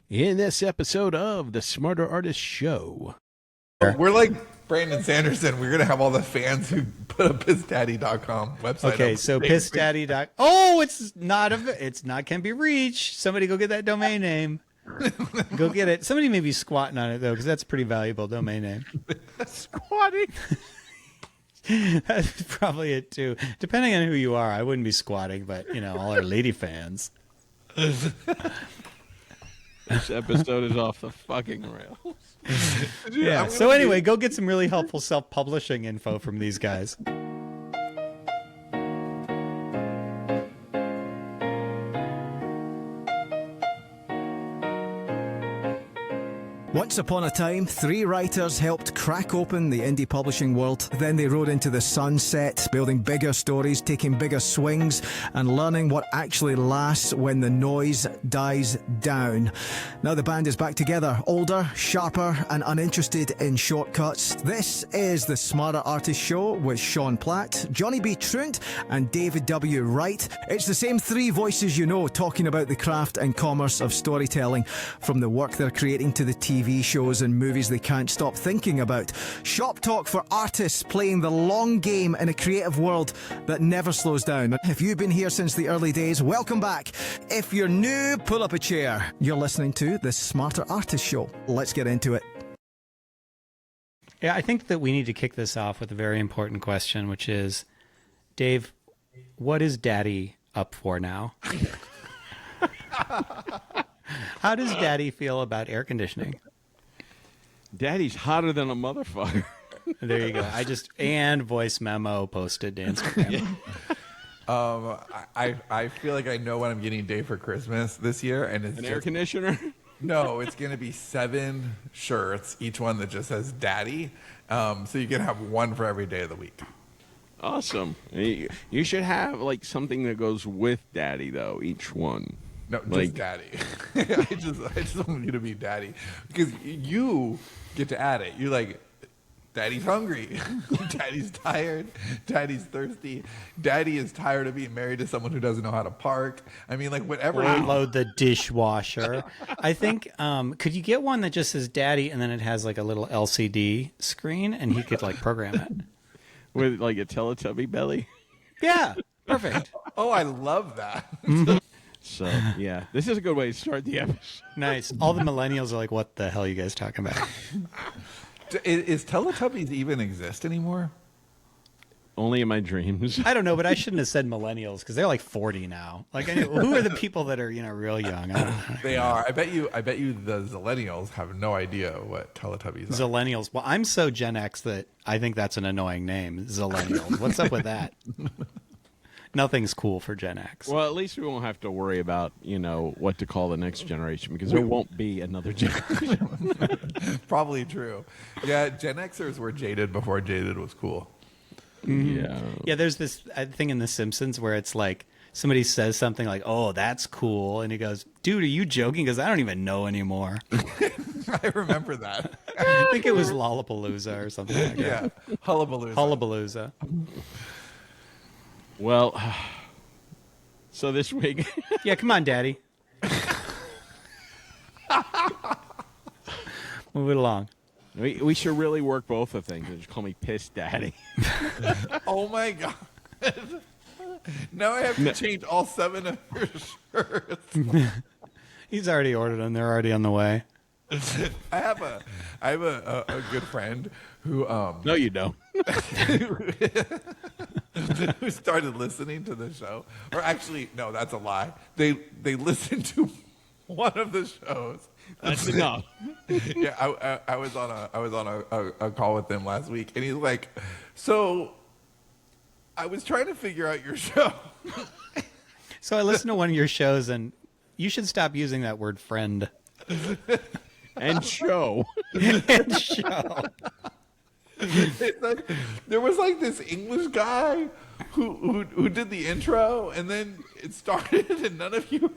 In this episode of the Smarter Artist Show. We're like Brandon Sanderson. We're going to have all the fans who put a pissdaddy.com website. Okay, so pissdaddy. Oh, it's not can be reached. Somebody go get that domain name. Go get it. Somebody may be squatting on it though, because that's a pretty valuable domain name. Squatting. That's probably it too. Depending on who you are, I wouldn't be squatting, but you know, all our lady fans. This episode is off the fucking rails. Yeah. So anyway, go get some really helpful self-publishing info from these guys. Once upon a time, 3 writers helped crack open the indie publishing world. Then they rode into the sunset, building bigger stories, taking bigger swings, and learning what actually lasts when the noise dies down. Now the band is back together, older, sharper, and uninterested in shortcuts. This is the Smarter Artist Show with Sean Platt, Johnny B. Truant, and David W. Wright. It's the same 3 voices you know talking about the craft and commerce of storytelling, from the work they're creating to the TV shows and movies they can't stop thinking about. Shop talk for artists playing the long game in a creative world that never slows down. If you've been here since the early days, welcome back. If you're new, pull up a chair. You're listening to the Smarter Artist Show. Let's get into it. Yeah, I think that we need to kick this off with a very important question, which is, Dave, what is Daddy up for now? How does Daddy feel about air conditioning? Daddy's hotter than a motherfucker. There you go. And voice memo posted to Instagram. I feel like I know what I'm getting Dave for Christmas this year, and it's An air conditioner? No, it's going to be 7 shirts, each one that just says Daddy. So you can have one for every day of the week. Awesome. You should have like something that goes with Daddy though, each one. No, just Daddy. I just want you to be Daddy, because you get to add it. You're like, Daddy's hungry, Daddy's tired, Daddy's thirsty, Daddy is tired of being married to someone who doesn't know how to park. I mean, like whatever. Load the dishwasher. I think, could you get one that just says Daddy and then it has like a little LCD screen and he could like program it with like a Teletubby belly? Yeah, perfect. Oh, I love that. So, yeah, this is a good way to start the episode. Nice. All the millennials are like, what the hell are you guys talking about? Is Teletubbies even exist anymore? Only in my dreams. I don't know, but I shouldn't have said millennials because they're like 40 now. Like, who are the people that are, real young? I don't know. They are. I bet you the Zillennials have no idea what Teletubbies are. Zillennials. Well, I'm so Gen X that I think that's an annoying name. Zillennials. What's up with that? Nothing's cool for Gen X. Well, at least we won't have to worry about, what to call the next generation, because there won't be another generation. Probably true. Yeah, Gen Xers were jaded before jaded was cool. Yeah. Yeah, there's this thing in The Simpsons where it's like somebody says something like, oh, that's cool. And he goes, dude, are you joking? Because I don't even know anymore. I remember that. I think it was Lollapalooza or something like that. Yeah, Hullabalooza. Hullabalooza. Well, so this week... Yeah, come on, Daddy. Move it along. We should really work both of things. Just call me Piss Daddy. Oh, my God. Now I have to change all 7 of your shirts. He's already ordered them. They're already on the way. I have a good friend who... No, you don't. who started listening to the show. Or actually, no, that's a lie. They listened to one of the shows. That's enough. Yeah, I was on a call with them last week, and he's like, so I was trying to figure out your show. So I listened to one of your shows, and you should stop using that word friend. And show. And show. There was like this English guy who did the intro, and then it started, and none of you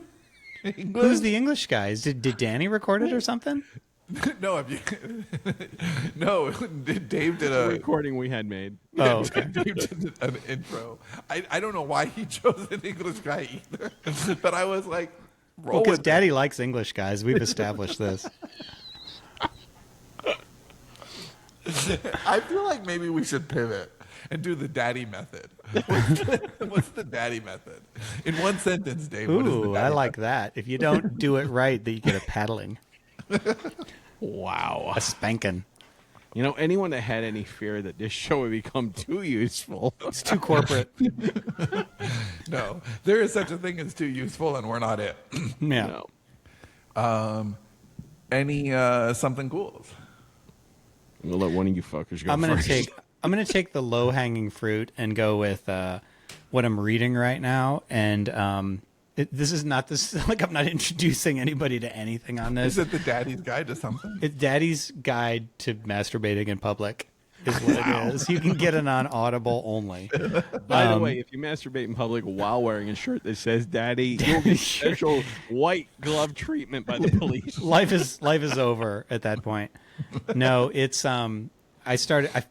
English. Who's the English guys? Did Danny record it or something? No, no. Dave did a recording we had made. Oh, okay. Dave did an intro. I don't know why he chose an English guy either, but I was like, Roll Because with Daddy likes English, guys. We've established this. it. I feel like maybe we should pivot and do the daddy method. What's the daddy method? In one sentence, Dave. What is the Ooh, daddy I like method? that. If you don't do it right, then you get a paddling, Wow. a spanking. You know, anyone that had any fear that this show would become too useful. It's too corporate. No, there is such a thing as too useful, and we're not it. Yeah. No. Any something cool? We'll let one of you fuckers go I'm gonna first. take the low hanging fruit and go with what I'm reading right now. And this is not this like I'm not introducing anybody to anything on this. Is it the daddy's guide to something? It's Daddy's Guide to Masturbating in Public. Is what it is. You can get it on Audible only. By the way, if you masturbate in public while wearing a shirt that says "Daddy," you'll get special white glove treatment by the police. life is over at that point. No, it's I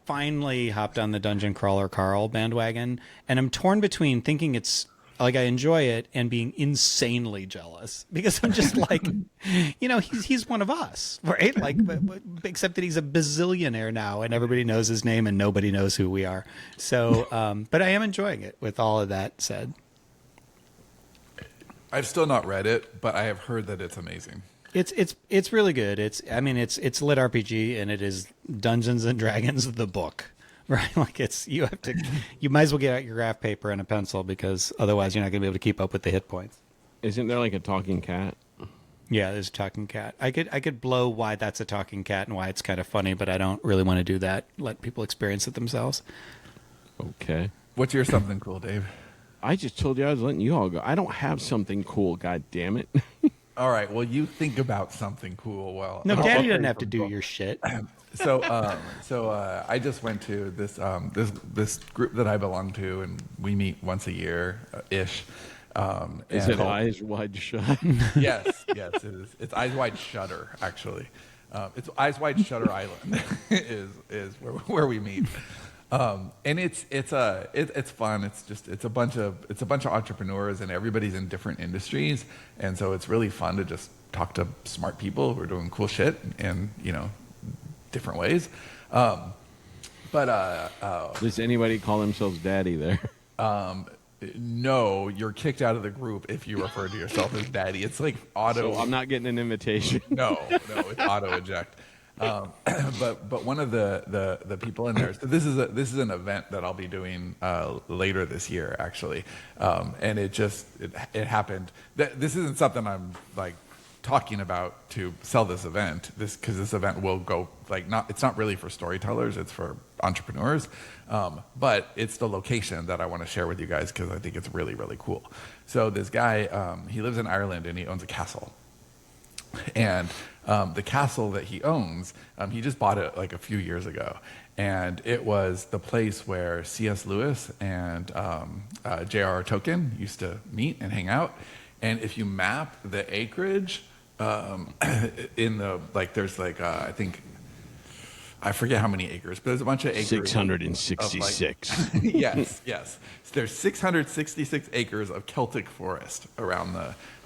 finally hopped on the Dungeon Crawler Carl bandwagon, and I'm torn between thinking it's like I enjoy it and being insanely jealous because I'm just like, you know, he's one of us, right? Like, but except that he's a bazillionaire now, and everybody knows his name, and nobody knows who we are. So, but I am enjoying it. With all of that said, I've still not read it, but I have heard that it's amazing. it's really good. It's lit RPG, and it is Dungeons and Dragons the book. Right, like you might as well get out your graph paper and a pencil because otherwise you're not going to be able to keep up with the hit points. Isn't there like a talking cat? Yeah, there's a talking cat. I could blow why that's a talking cat and why it's kind of funny, but I don't really want to do that. Let people experience it themselves. Okay. What's your something cool, Dave? I just told you I was letting you all go. I don't have something cool. God damn it. All right, well, you think about something cool. Well, No, I'll Daddy tell doesn't you have to do something your shit. So I just went to this group that I belong to, and we meet once a year ish. Is and it Eyes Wide Shut? Yes, it is. It's Eyes Wide Shutter, actually. It's Eyes Wide Shutter Island is where we meet. And it's fun. It's a bunch of entrepreneurs, and everybody's in different industries, and so it's really fun to just talk to smart people who are doing cool shit in different ways. Does anybody call themselves Daddy there? No, you're kicked out of the group if you refer to yourself as Daddy. It's like auto. So I'm not getting an invitation. No, it's auto eject. But one of the people in there. So this is an event that I'll be doing later this year, actually, and it happened. This isn't something I'm like talking about to sell this event. Because this event will go it's not really for storytellers. It's for entrepreneurs. But it's the location that I want to share with you guys because I think it's really, really cool. So this guy, he lives in Ireland and he owns a castle. And the castle that he owns, he just bought it like a few years ago. And it was the place where C.S. Lewis and J.R.R. Tolkien used to meet and hang out. And if you map the acreage in the, there's I think, I forget how many acres, but there's a bunch of acres. 666. Yes. So there's 666 acres of Celtic forest around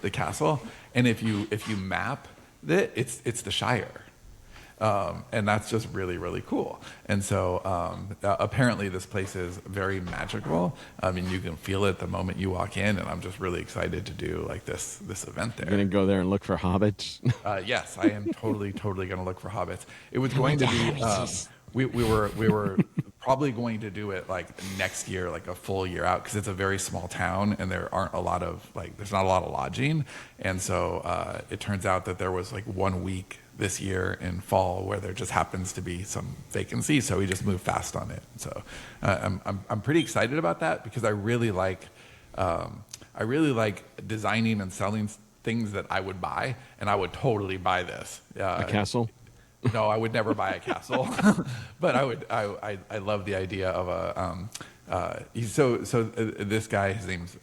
the castle, and if you map it, it's the Shire, and that's just really, really cool. And so apparently this place is very magical. I mean, you can feel it the moment you walk in, and I'm just really excited to do this event there. You're gonna go there and look for hobbits. Yes, I am totally going to look for hobbits. It was going to be we were probably going to do it next year, a full year out, because it's a very small town and there aren't a lot of there's not a lot of lodging, and so it turns out that there was 1 week this year in fall where there just happens to be some vacancy, so we just moved fast on it. So I'm pretty excited about that because I really like designing and selling things that I would buy, and I would totally buy this. A castle? No, I would never buy a castle, but I love the idea of a. This guy, his name's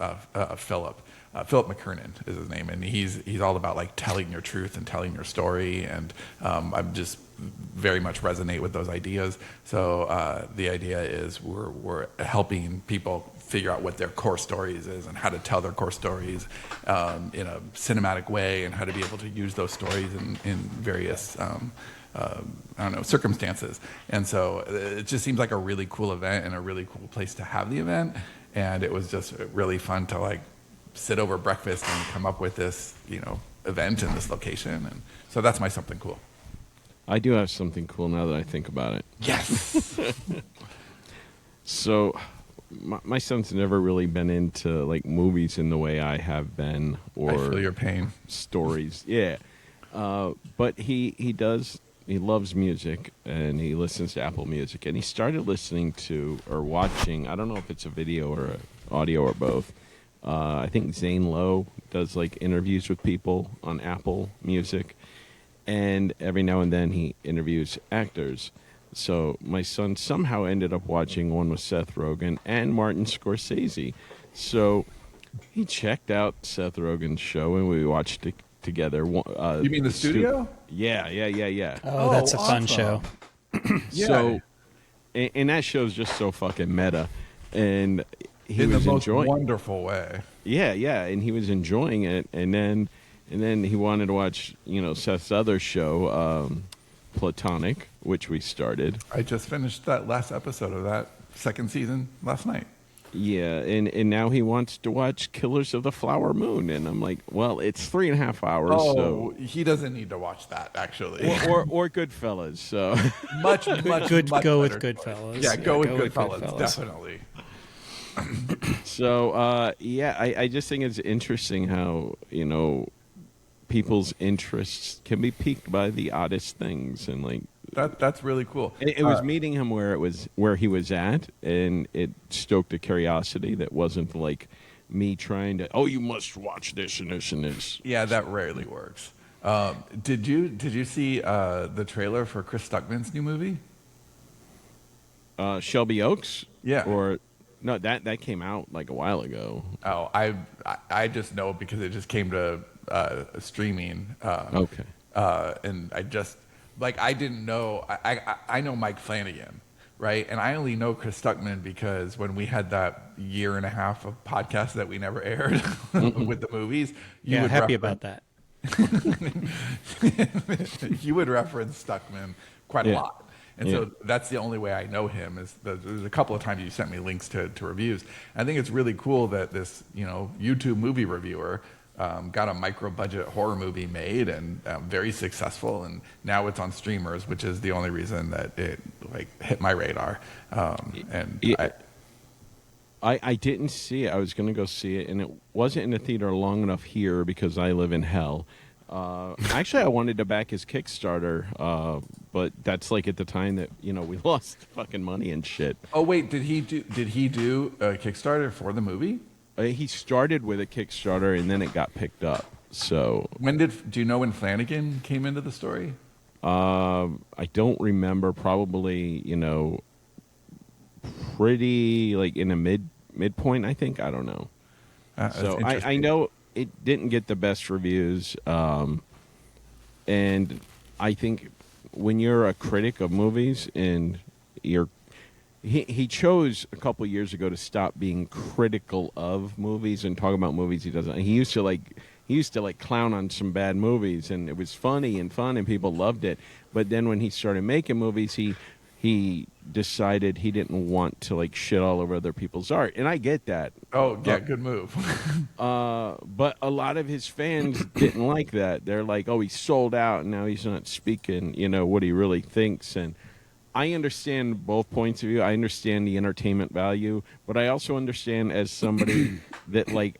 Philip. Philip McKernan is his name, and he's all about telling your truth and telling your story, and I'm just very much resonate with those ideas. So the idea is we're helping people figure out what their core stories is and how to tell their core stories in a cinematic way, and how to be able to use those stories in various circumstances. And so it just seems like a really cool event and a really cool place to have the event. And it was just really fun to like sit over breakfast and come up with this, event in this location. And so that's my something cool. I do have something cool now that I think about it. Yes. So, my son's never really been into like movies in the way I have been, or I feel your pain. Stories. Yeah, but he does. He loves music, and he listens to Apple Music, and he started listening to or watching. I don't know if it's a video or a audio or both. I think Zane Lowe does like interviews with people on Apple Music, and every now and then he interviews actors. So my son somehow ended up watching one with Seth Rogen and Martin Scorsese. So he checked out Seth Rogen's show, and we watched it together. You mean the studio? Yeah. Oh, that's a fun awesome. show. Yeah. So, and that show's just so fucking meta, and he in the was most enjoying. wonderful way. Yeah, and he was enjoying it, and then he wanted to watch, Seth's other show, Platonic, which we started. I just finished that last episode of that second season last night. Yeah, and now he wants to watch Killers of the Flower Moon, and I'm like, well, it's 3.5 hours, so He doesn't need to watch that, actually. or Goodfellas. So much Go better with choice. Goodfellas. Yeah, go with Goodfellas, definitely. So I just think it's interesting how people's interests can be piqued by the oddest things, and like That's really cool. it was meeting him where he was at, and it stoked a curiosity that wasn't like me trying to, you must watch this and this and this. Yeah, that rarely works. Did you see the trailer for Chris Stuckman's new movie? Shelby Oaks? Yeah. Or no, that came out like a while ago. Oh, I just know because it just came to streaming. Okay. And I didn't know. I know Mike Flanagan, right? And I only know Chris Stuckman because when we had that year and a half of podcasts that we never aired with the movies, Yeah, happy about that. you would reference Stuckman quite a Yeah. lot. And so that's the only way I know him. There's a couple of times you sent me links to reviews. I think it's really cool that this YouTube movie reviewer got a micro-budget horror movie made and very successful, and now it's on streamers, which is the only reason that it hit my radar. I didn't see it. I was going to go see it, and it wasn't in the theater long enough here because I live in hell. Actually, I wanted to back his Kickstarter, but that's like at the time that we lost fucking money and shit. Oh wait, did he do a Kickstarter for the movie? He started with a Kickstarter, and then it got picked up. So Do you know when Flanagan came into the story? I don't remember. Probably pretty like in a midpoint. I think. I don't know. So I know it didn't get the best reviews, and I think when you're a critic of movies and he chose a couple years ago to stop being critical of movies and talk about movies he doesn't. He used to clown on some bad movies, and it was funny and fun, and people loved it. But then when he started making movies, he decided he didn't want to shit all over other people's art, and I get that. Oh yeah, good move. But a lot of his fans didn't like that. They're like, "Oh, he's sold out, and now he's not speaking, what he really thinks." And I understand both points of view. I understand the entertainment value, but I also understand as somebody that I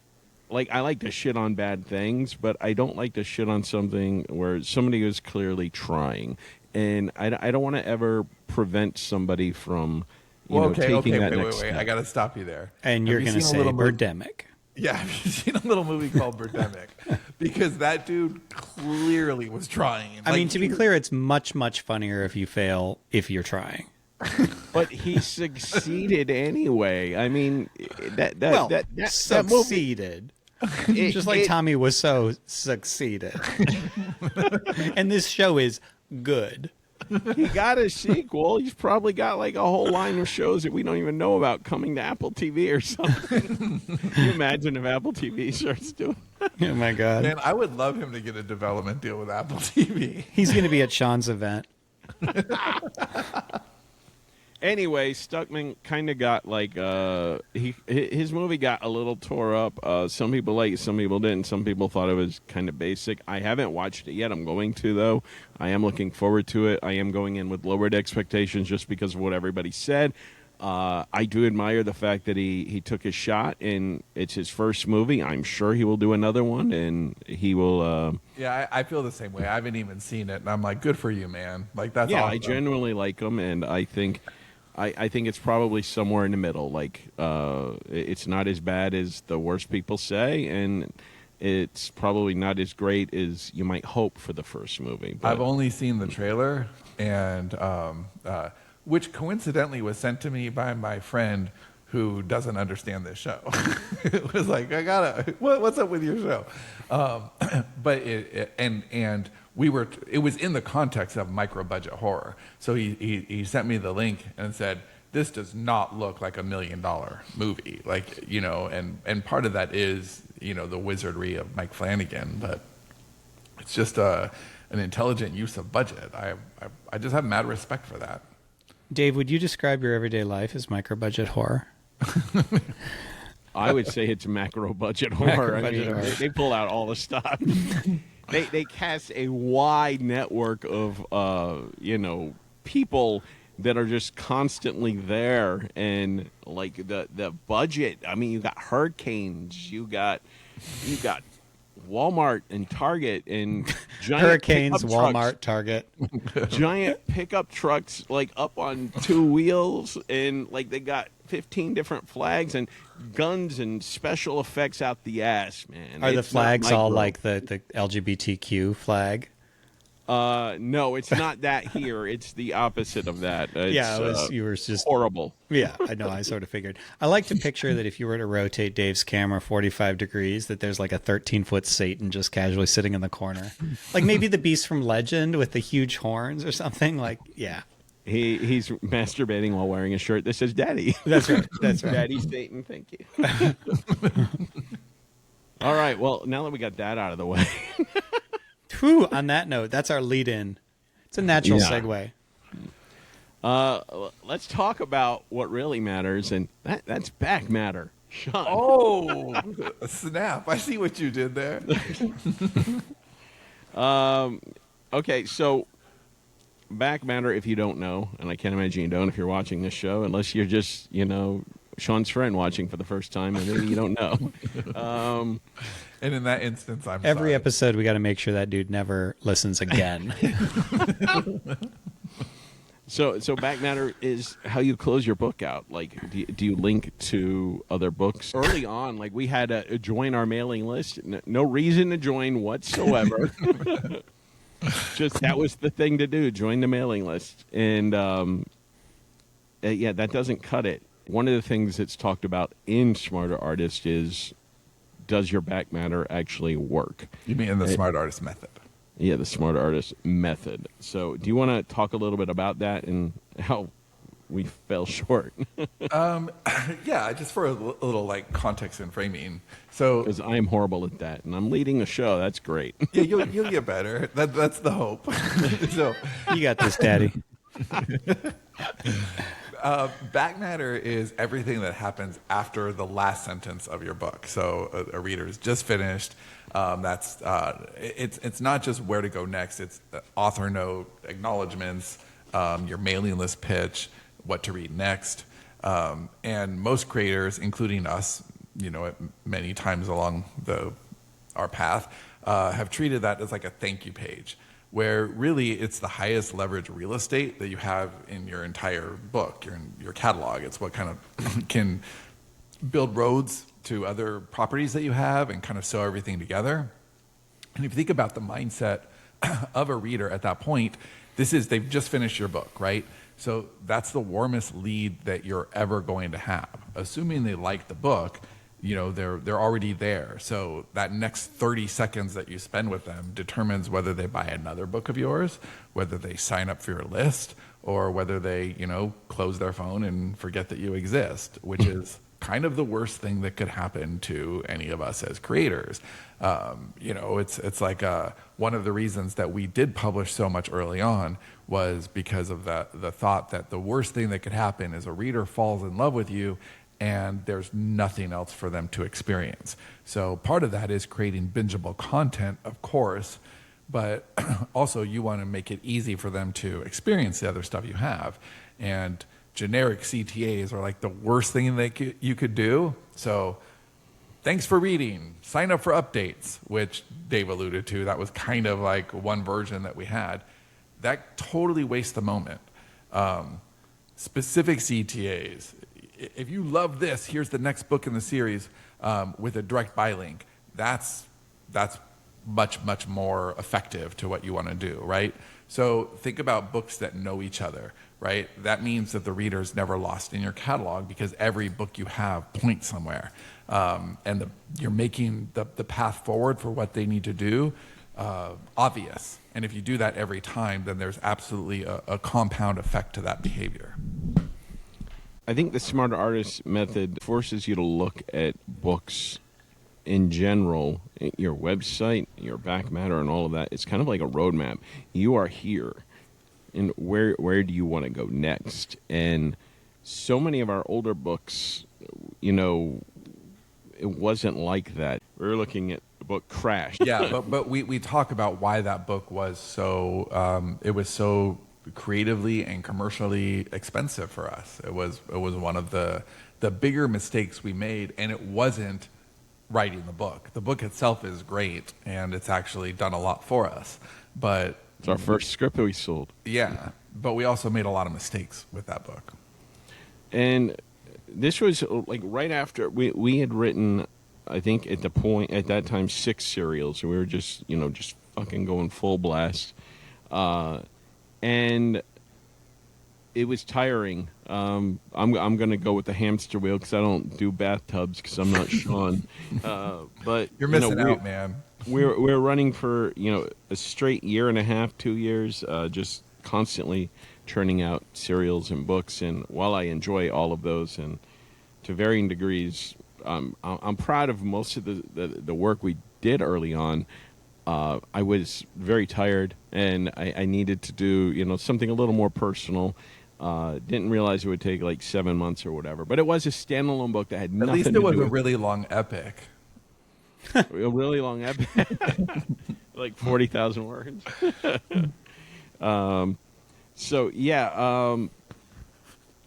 like to shit on bad things, but I don't like to shit on something where somebody is clearly trying. And I don't want to ever prevent somebody from taking that next step. I got to stop you there. And you're going to say Birdemic. Yeah, have you seen a little movie called Birdemic? Because that dude clearly was trying. I mean, to be clear, it's much, much funnier if you fail if you're trying. But he succeeded anyway. I mean, that succeeded. movie, Just like Tommy Wiseau succeeded. And this show is good. he got a sequel. He's probably got like a whole line of shows that we don't even know about coming to Apple TV or something. Can you imagine if Apple TV starts doing that? Oh my God. Man, I would love him to get a development deal with Apple TV. He's going to be at Sean's event. Anyway, Stuckman kind of got like his movie got a little tore up. Some people liked it, some people didn't. Some people thought it was kind of basic. I haven't watched it yet. I'm going to, though. I am looking forward to it. I am going in with lowered expectations just because of what everybody said. I do admire the fact that he took his shot, and it's his first movie. I'm sure he will do another one, and he will. Yeah, I feel the same way. I haven't even seen it, and I'm like, good for you, man. Like, that's yeah, awesome. I genuinely like him, and I think it's probably somewhere in the middle. Like, it's not as bad as the worst people say, and it's probably not as great as you might hope for the first movie. But I've only seen the trailer, and which coincidentally was sent to me by my friend who doesn't understand this show. It was like, what's up with your show? But it was in the context of micro budget horror. So he sent me the link and said, this does not look like $1 million movie. Like, and part of that is, the wizardry of Mike Flanagan, but it's just an intelligent use of budget. I just have mad respect for that. Dave, would you describe your everyday life as micro budget horror? I would say it's macro budget horror. They pull out all the stuff. They cast a wide network of people that are just constantly there, and like the budget. I mean, you got hurricanes, you got Walmart and Target and giant Hurricanes, trucks, Walmart, Target, giant pickup trucks like up on two wheels, and like they got 15 different flags and guns and special effects out the ass, man. Are the It's not flags all micro. like the LGBTQ flag? No, it's not that here. It's the opposite of that. It's, you were just horrible. Yeah, I know. I sort of figured. I like to picture that if you were to rotate Dave's camera 45 degrees, that there's like a 13-foot Satan just casually sitting in the corner. Like maybe the beast from Legend with the huge horns or something. Like, yeah. He's masturbating while wearing a shirt that says "Daddy." That's right. That's right. Daddy Satan. Thank you. All right. Well, now that we got that out of the way. Whew, on that note, that's our lead in. It's a natural Yeah. segue. Let's talk about what really matters, and that's back matter. Sean. Oh, snap. I see what you did there. Okay, so back matter, if you don't know, and I can't imagine you don't if you're watching this show, unless you're just, Sean's friend watching for the first time, and maybe you don't know. And in that instance, I'm Every sorry. episode, we got to make sure that dude never listens again. So back matter is how you close your book out. Like, do you link to other books? Early on, like we had to join our mailing list. No reason to join whatsoever. Just that was the thing to do, join the mailing list. And that doesn't cut it. One of the things that's talked about in Smarter Artist is, does your back matter actually work? You mean in the Smart Artist method? Yeah, the Smart Artist method. So do you want to talk a little bit about that and how we fell short? Yeah, just for a little like context and framing. So Because I am horrible at that, and I'm leading a show. That's great. yeah, you'll get better. That's the hope. So You got this, Daddy. back matter is everything that happens after the last sentence of your book. So a reader's just finished. It's not just where to go next. It's the author note, acknowledgments, your mailing list pitch, what to read next. And most creators, including us, many times along our path, have treated that as like a thank you page, where really it's the highest leverage real estate that you have in your entire book, your catalog. It's what kind of can build roads to other properties that you have and kind of sew everything together. And if you think about the mindset of a reader at that point, they've just finished your book, right? So that's the warmest lead that you're ever going to have. Assuming they like the book, they're already there. So that next 30 seconds that you spend with them determines whether they buy another book of yours, whether they sign up for your list, or whether they, close their phone and forget that you exist, which is kind of the worst thing that could happen to any of us as creators. It's like one of the reasons that we did publish so much early on was because of the thought that the worst thing that could happen is a reader falls in love with you and there's nothing else for them to experience. So part of that is creating bingeable content, of course, but also you want to make it easy for them to experience the other stuff you have. And generic CTAs are like the worst thing you could do. So thanks for reading, sign up for updates, which Dave alluded to. That was kind of like one version that we had. That totally wastes the moment. Specific CTAs, if you love this, here's the next book in the series with a direct buy link. That's much, much more effective to what you want to do, right? So think about books that know each other, right? That means that the reader's never lost in your catalog because every book you have points somewhere. And you're making the path forward for what they need to do obvious. And if you do that every time, then there's absolutely a compound effect to that behavior. I think the Smarter Artist method forces you to look at books in general, your website, your back matter, and all of that. It's kind of like a roadmap. You are here, and where do you want to go next? And so many of our older books, it wasn't like that. We were looking at the book Crash. Yeah, but we talk about why that book was so it was so creatively and commercially expensive for us. It was one of the bigger mistakes we made, and it wasn't writing the book. The book itself is great, and it's actually done a lot for us. But it's our first script that we sold. Yeah, but we also made a lot of mistakes with that book. And this was like right after we had written, I think at that time, 6 serials. We were just fucking going full blast. And it was tiring. I'm going to go with the hamster wheel because I don't do bathtubs because I'm not Sean. But you're missing out, man. We're running for a straight year and a half, 2 years, just constantly churning out serials and books. And while I enjoy all of those, and to varying degrees, I'm proud of most of the work we did early on. I was very tired, and I needed to do something a little more personal. Didn't realize it would take like 7 months or whatever, but it was a standalone book that had nothing to do with... At least it was a really long epic. A really long epic. Like 40,000 words.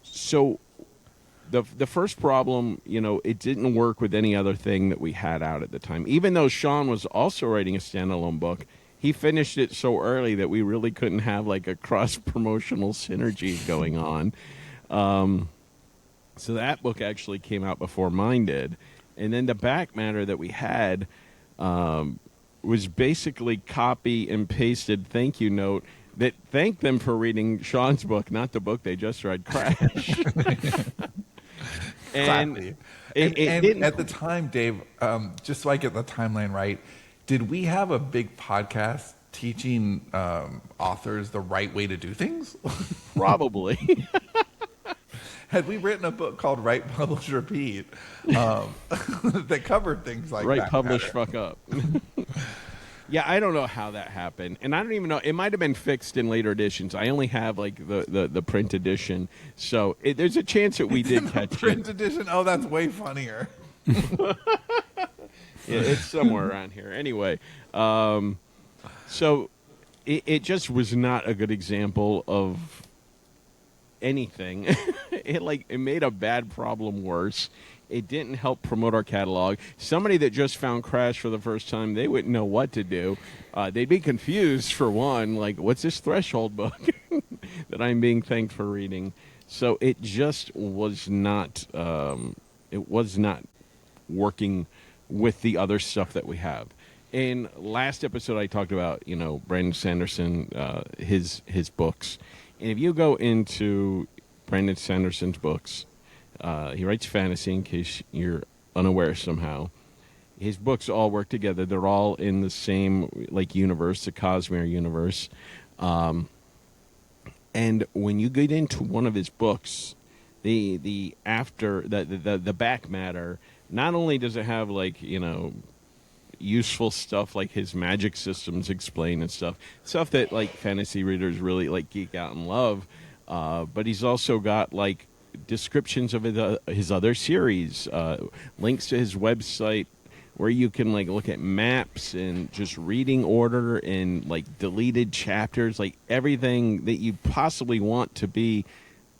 So the first problem, it didn't work with any other thing that we had out at the time. Even though Sean was also writing a standalone book, he finished it so early that we really couldn't have like a cross-promotional synergy going on. So that book actually came out before mine did. And then the back matter that we had was basically copy and pasted thank you note that thanked them for reading Sean's book, not the book they just read, Crash. And at the time, Dave, just so I get the timeline right, did we have a big podcast teaching authors the right way to do things? Probably. Had we written a book called Write, Publish, Repeat that covered things like Write, that? Publish, fuck up. Yeah, I don't know how that happened. And I don't even know. It might have been fixed in later editions. I only have like the print edition. So there's a chance that we did catch it. Print edition? Oh, that's way funnier. Yeah, it's somewhere around here. Anyway, so it just was not a good example of anything. It made a bad problem worse. It didn't help promote our catalog. Somebody that just found Crash for the first time, they wouldn't know what to do. They'd be confused, for one, like, what's this Threshold book that I'm being thanked for reading? So it just was not, working with the other stuff that we have. In last episode, I talked about, Brandon Sanderson, his books. And if you go into Brandon Sanderson's books, he writes fantasy, in case you're unaware somehow. His books all work together. They're all in the same like universe, the Cosmere universe. And when you get into one of his books, the back matter, not only does it have like, you know, useful stuff like his magic systems explained and stuff that like fantasy readers really like geek out and love, but he's also got like descriptions of his other series, links to his website where you can like look at maps and just reading order and like deleted chapters, like everything that you possibly want to be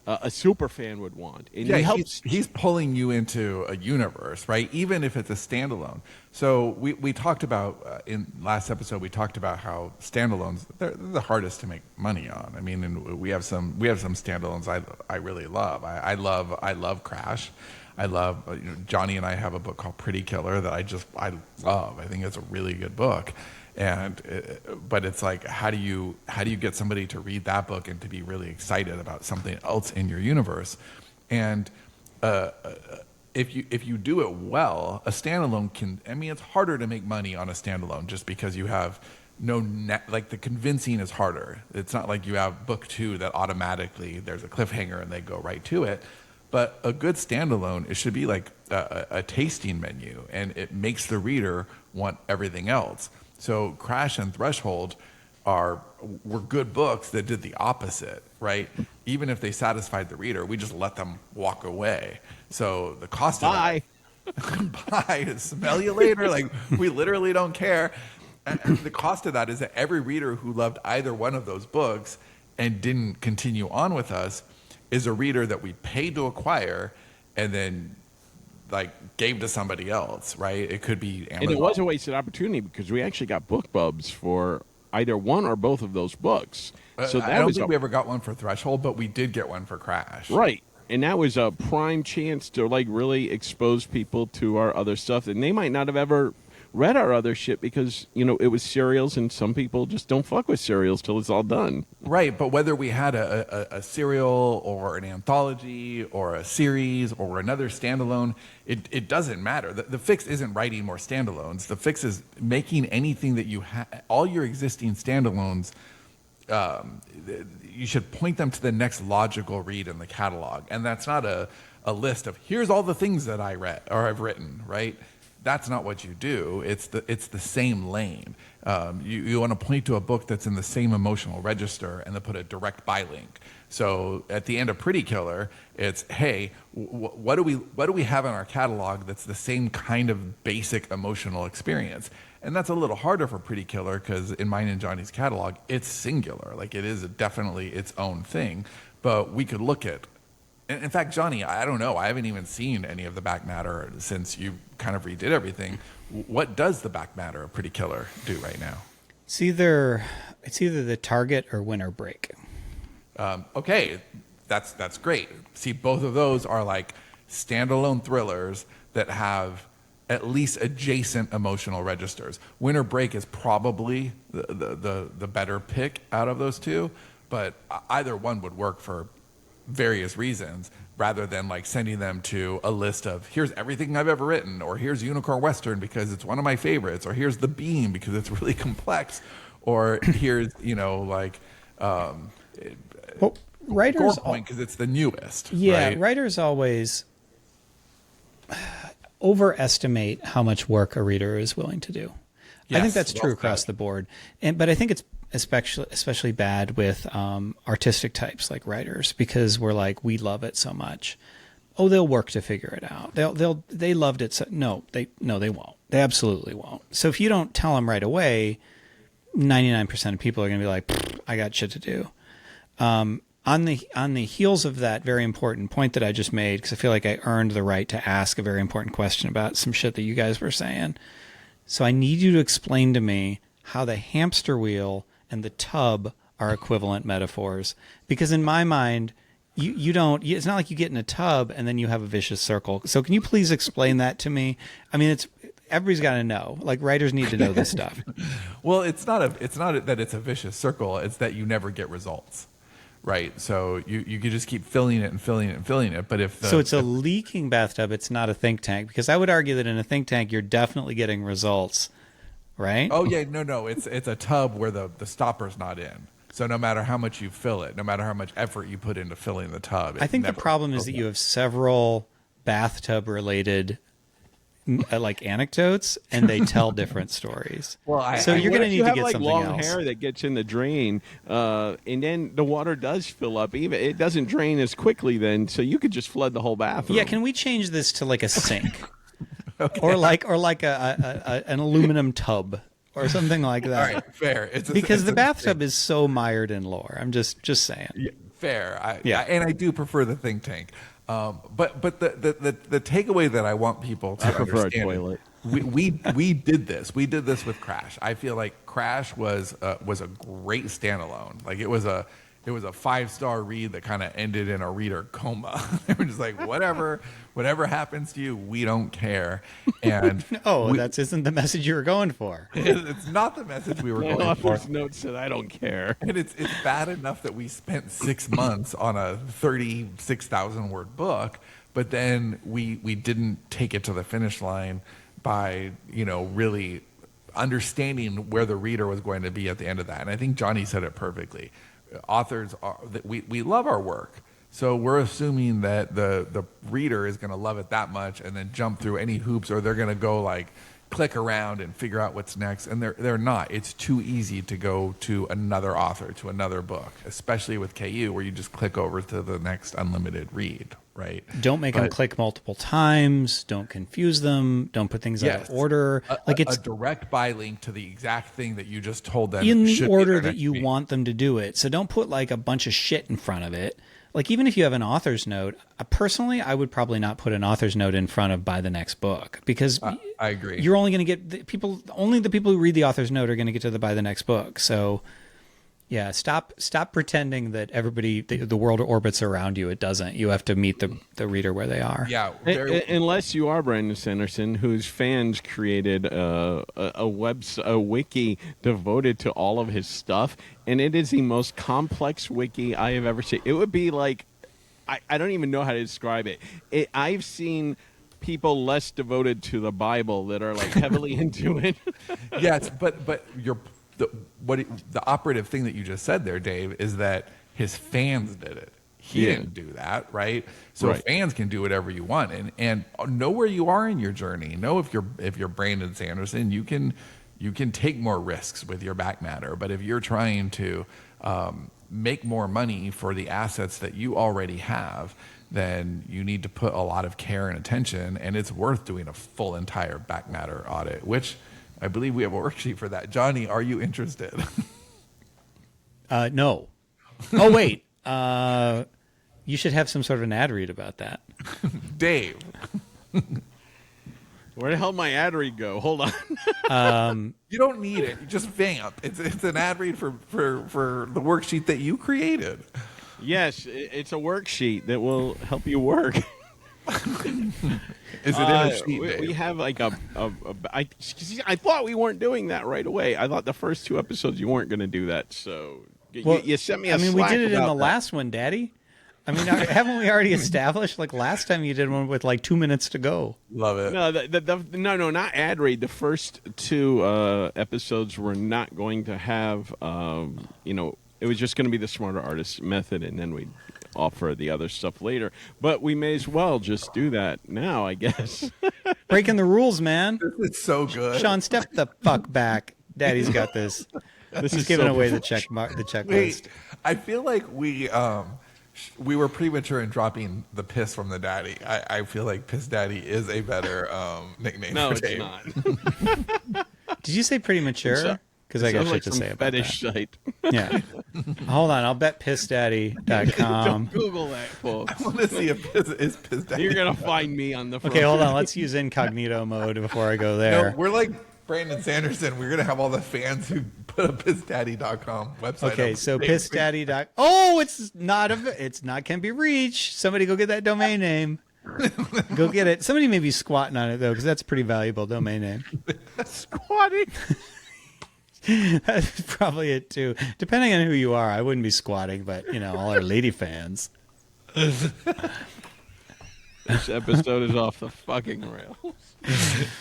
a super fan would want. And yeah, he helps. He's pulling you into a universe, right? Even if it's a standalone. So we talked about in last episode, we talked about how standalones, they're the hardest to make money on. I mean, and we have some standalones I really love. I love Crash. I love, Johnny and I have a book called Pretty Killer that I love. I think it's a really good book. But it's like, how do you get somebody to read that book and to be really excited about something else in your universe? And if you do it well, a standalone can. I mean, it's harder to make money on a standalone just because you have like the convincing is harder. It's not like you have book 2 that automatically there's a cliffhanger and they go right to it. But a good standalone, it should be like a tasting menu, and it makes the reader want everything else. So Crash and Threshold were good books that did the opposite, right? Even if they satisfied the reader, we just let them walk away. So the cost of Bye. Bye. Smell you later. Like, we literally don't care. And the cost of that is that every reader who loved either one of those books and didn't continue on with us is a reader that we paid to acquire and then like gave to somebody else, right? It could be Amazon. And it was a wasted opportunity because we actually got book bubs for either one or both of those books. So that I don't think we ever got one for Threshold, but we did get one for Crash. Right. And that was a prime chance to like really expose people to our other stuff. And they might not have ever read our other shit because, it was serials, and some people just don't fuck with serials till it's all done. Right, but whether we had a serial or an anthology or a series or another standalone, it doesn't matter. The fix isn't writing more standalones. The fix is making anything that you have, all your existing standalones, you should point them to the next logical read in the catalog. And that's not a list of, here's all the things that I read or I've written, right? That's not what you do. It's the same lane. You want to point to a book that's in the same emotional register and then put a direct buy link. So at the end of Pretty Killer, it's, hey, what do we have in our catalog that's the same kind of basic emotional experience? And that's a little harder for Pretty Killer because in mine and Johnny's catalog, it's singular. Like, it is definitely its own thing. But we could look at, in fact, Johnny, I don't know. I haven't even seen any of the back matter since you kind of redid everything. What does the back matter of Pretty Killer do right now? It's either the target or winter break. Okay, that's great. See, both of those are like standalone thrillers that have at least adjacent emotional registers. Winter Break is probably the better pick out of those two, but either one would work for various reasons, rather than like sending them to a list of, here's everything I've ever written, or here's Unicorn Western because it's one of my favorites, or here's The Beam because it's really complex, or here's writers Gore because it's the newest. Yeah, right? Writers always overestimate how much work a reader is willing to do. Yes, I think that's true well across the board, but I think it's especially bad with artistic types like writers, because we're like, we love it so much. Oh, they'll work to figure it out. They loved it. So, no, they won't. They absolutely won't. So if you don't tell them right away, 99% of people are going to be like, I got shit to do. On the heels of that very important point that I just made, because I feel like I earned the right to ask a very important question about some shit that you guys were saying. So I need you to explain to me how the hamster wheel and the tub are equivalent metaphors, because in my mind, you don't. It's not like you get in a tub and then you have a vicious circle. So can you please explain that to me? I mean, everybody's got to know. Like, writers need to know this stuff. Well, it's not that it's a vicious circle. It's that you never get results, right? So you could just keep filling it and filling it and filling it. But if so it's a leaking bathtub, it's not a think tank, because I would argue that in a think tank you're definitely getting results, right? Oh yeah, no, it's a tub where the stopper's not in. So no matter how much you fill it, no matter how much effort you put into filling the tub, I think the problem is that you have several bathtub related like anecdotes, and they tell different stories. Well, so you're going to need to get like something long else. hair that gets in the drain, and then the water does fill up. Even it doesn't drain as quickly then, so you could just flood the whole bathroom. Yeah, can we change this to like a sink, or like an aluminum tub or something like that? All right, fair. Because the bathtub is so mired in lore. I'm just saying. Yeah, fair. Yeah. I do prefer the think tank. But the takeaway that I want people to prefer understand, a toilet. we did this. We did this with Crash. I feel like Crash was a great standalone. Like it was a 5-star read that kind of ended in a reader coma. They were just like, whatever happens to you, we don't care. And that isn't the message you were going for. It's not the message we were The going for. author's note said, "I don't care." And it's bad enough that we spent 6 months on a 36,000 word book, but then we didn't take it to the finish line by really understanding where the reader was going to be at the end of that. And I think Johnny said it perfectly. Authors we love our work, so we're assuming that the reader is going to love it that much and then jump through any hoops, or they're going to go like click around and figure out what's next, and they're not. It's too easy to go to another author, to another book, especially with KU, where you just click over to the next unlimited read, right? Don't make them click multiple times. Don't confuse them. Don't put things out of order. It's a direct buy link to the exact thing that you just told them in the should be order their that next you read. want them to do it. So don't put like a bunch of shit in front of it. Like even if you have an author's note, personally, I would probably not put an author's note in front of buy the next book, because I agree. You're only going to get only the people who read the author's note are going to get to the buy the next book. So yeah, stop pretending that everybody, the world orbits around you. It doesn't. You have to meet the reader where they are. Yeah, Unless you are Brandon Sanderson, whose fans created a wiki devoted to all of his stuff, and it is the most complex wiki I have ever seen. It would be like, I don't even know how to describe it. I've seen people less devoted to the Bible that are like heavily into it. Yes, but the operative thing that you just said there, Dave, is that his fans did it. He didn't do that, right? So fans can do whatever you want, and know where you are in your journey. Know if you're Brandon Sanderson, you can take more risks with your back matter. But if you're trying to make more money for the assets that you already have, then you need to put a lot of care and attention, and it's worth doing a full entire back matter audit, which I believe we have a worksheet for that. Johnny, are you interested? No. Oh, wait. You should have some sort of an ad read about that. Dave. Where the hell did my ad read go? Hold on. You don't need it. You just vamp. It's an ad read for the worksheet that you created. Yes, it's a worksheet that will help you work. Is it in a sheet, Dave? We have like I thought we weren't doing that right away. I thought the first 2 episodes you weren't going to do that. So you sent me a we Slack did it in about the that. last one, Daddy. I mean, haven't we already established, like last time you did one with like 2 minutes to go? Love it. No, no, not ad read. The first 2 episodes were not going to have, it was just going to be the Smarter Artist method, and then we'd offer the other stuff later. But we may as well just do that now, I guess. Breaking the rules, man. This is so good. Sean, step the fuck back. Daddy's got this. He's giving so away the checklist. Wait, I feel like we were premature in dropping the piss from the daddy. I feel like Piss Daddy is a better nickname No, for it's Dave. not. Did you say pretty mature? Because I got Sounds shit like to some say about fetish that. site. Yeah. Hold on. I'll bet pissdaddy.com. Don't Google that, folks. I want to see if is Piss Daddy. You're gonna find me on the front. Okay, hold on. Let's use incognito mode before I go there. No, we're like Brandon Sanderson. We're gonna have all the fans who put a pissdaddy.com website. Okay, up. so pissdaddy. Oh, it's not can be reached. Somebody go get that domain name. Go get it. Somebody may be squatting on it though, because that's a pretty valuable domain name. Squatting. That's probably it too. Depending on who you are, I wouldn't be squatting, but all our lady fans. This episode is off the fucking rails.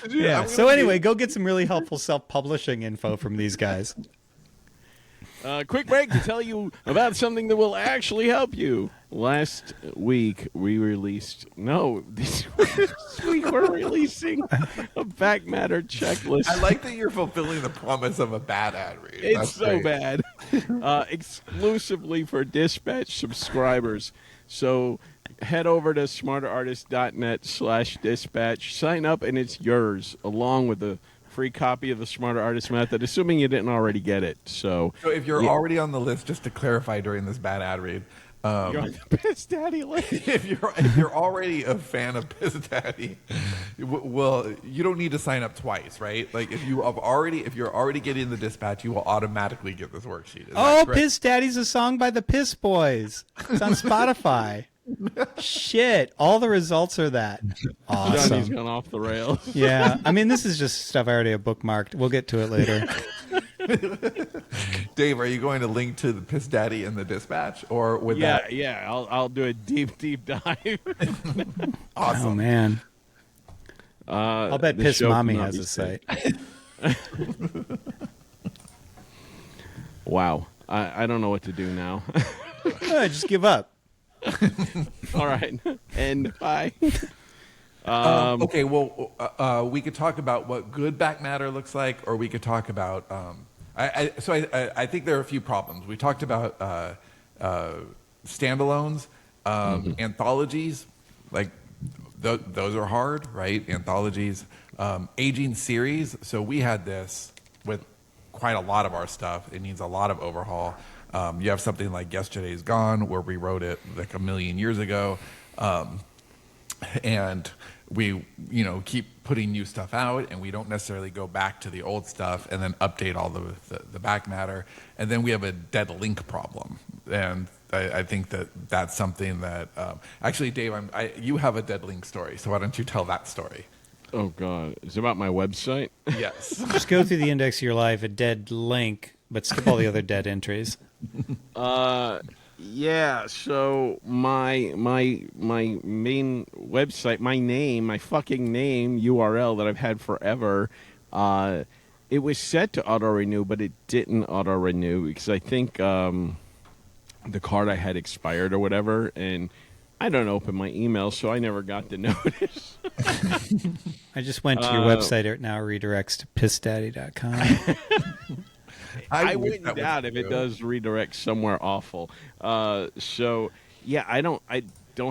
Yeah. So anyway, go get some really helpful self-publishing info from these guys. Quick break to tell you about something that will actually help you. Last week, we released... No, this week we're releasing a back matter checklist. I like that you're fulfilling the promise of a bad ad read. It's That's so great. bad. Exclusively for Dispatch subscribers. So head over to smarterartist.net/dispatch. Sign up, and it's yours, along with the free copy of the Smarter Artist Method, assuming you didn't already get it. So if you're already on the list, just to clarify during this bad ad read, you're on the Piss Daddy list. if you're already a fan of Piss Daddy, well, you don't need to sign up twice, right? Like if you're already getting the Dispatch, you will automatically get this worksheet. Is that correct? Piss Daddy's a song by the Piss Boys. It's on Spotify. Shit, all the results are that. Johnny's Awesome. gone off the rails. Yeah, I mean, this is just stuff I already have bookmarked. We'll get to it later. Dave, are you going to link to the Piss Daddy in the Dispatch, or with that? Yeah. I'll do a deep dive. Awesome. Oh man, I'll bet the Piss show Mommy cannot has be a saved. site. Wow, I don't know what to do now. Just give up. All right, and bye. Okay, well, we could talk about what good back matter looks like, or we could talk about. I think there are a few problems. We talked about standalones, anthologies, like those are hard, right? Anthologies, aging series. So we had this with quite a lot of our stuff. It needs a lot of overhaul. You have something like Yesterday's Gone, where we wrote it like a million years ago. And we, keep putting new stuff out, and we don't necessarily go back to the old stuff and then update all the back matter. And then we have a dead link problem. And I think that's something that, actually, Dave, you have a dead link story, so why don't you tell that story? Oh God, it's about my website. Yes. Just go through the index of your life, a dead link, but skip all the other dead entries. Yeah, so my main website, my fucking name URL that I've had forever, it was set to auto renew, but it didn't auto renew because I think the card I had expired or whatever, and I don't open my email, so I never got the notice. I just went to your website. It now redirects to pissdaddy.com. I wouldn't doubt if it does redirect somewhere awful. So yeah, I don't